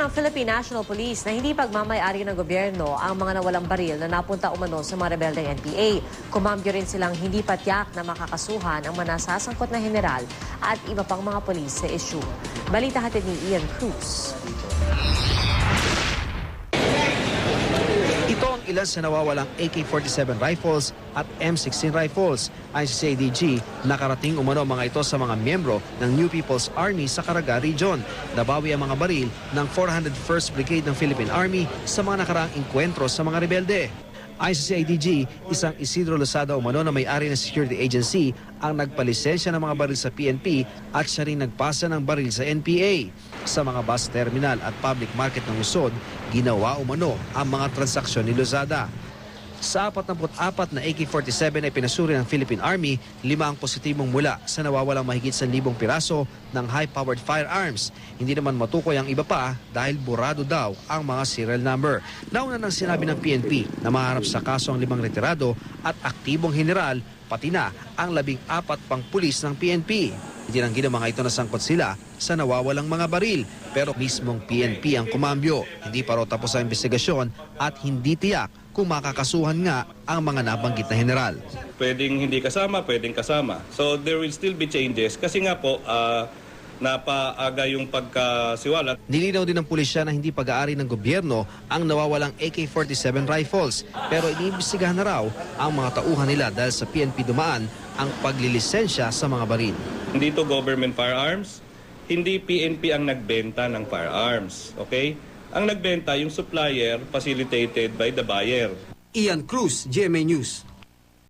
ng Philippine National Police na hindi pagmamay-ari ng gobyerno ang mga nawalang baril na napunta umano sa mga rebeldeng NPA. Kumambyo rin silang hindi patiyak na makakasuhan ang manasasangkot na general at iba pang mga polis sa issue. Balita hatid ni Ian Cruz. Ito ang ilan sa nawawalang AK-47 rifles at M16 rifles. Ayon sa CIDG, nakarating umano mga ito sa mga miyembro ng New People's Army sa Caraga Region. Nabawi ang mga baril ng 401st Brigade ng Philippine Army sa mga nakaraang enkwentro sa mga rebelde. Ayon sa CIDG, isang Isidro Losada umano na may-ari ng security agency ang nagpalisensya ng mga baril sa PNP at siya rin nagpasa ng baril sa NPA. Sa mga bus terminal at public market ng Luzon, ginawa umano ang mga transaksyon ni Losada. Sa 44 na AK-47 ay pinasuri ng Philippine Army, 5 ang positibong mula sa nawawalang mahigit 1,000 piraso ng high-powered firearms. Hindi naman matukoy ang iba pa dahil burado daw ang mga serial number. Nauna nang sinabi ng PNP na maharap sa kaso ang 5 retirado at aktibong general, pati na ang 14 pang pulis ng PNP. Itinanggi ng mga ito na sangkot sila sa nawawalang mga baril. Pero mismong PNP ang kumambyo. Hindi pa raw tapos ang investigasyon at hindi tiyak kung makakasuhan nga ang mga nabanggit na general. Pwedeng hindi kasama, pwedeng kasama. So there will still be changes kasi nga po napaaga yung pagkasiwala. Nilinaw din ng pulisya na hindi pag-aari ng gobyerno ang nawawalang AK-47 rifles. Pero iniimbestigahan na raw ang mga tauhan nila dahil sa PNP dumaan ang paglilisensya sa mga baril. Hindi to government firearms, hindi PNP ang nagbenta ng firearms. Okay? Ang nagbenta yung supplier facilitated by the buyer. Ian Cruz, GMA News.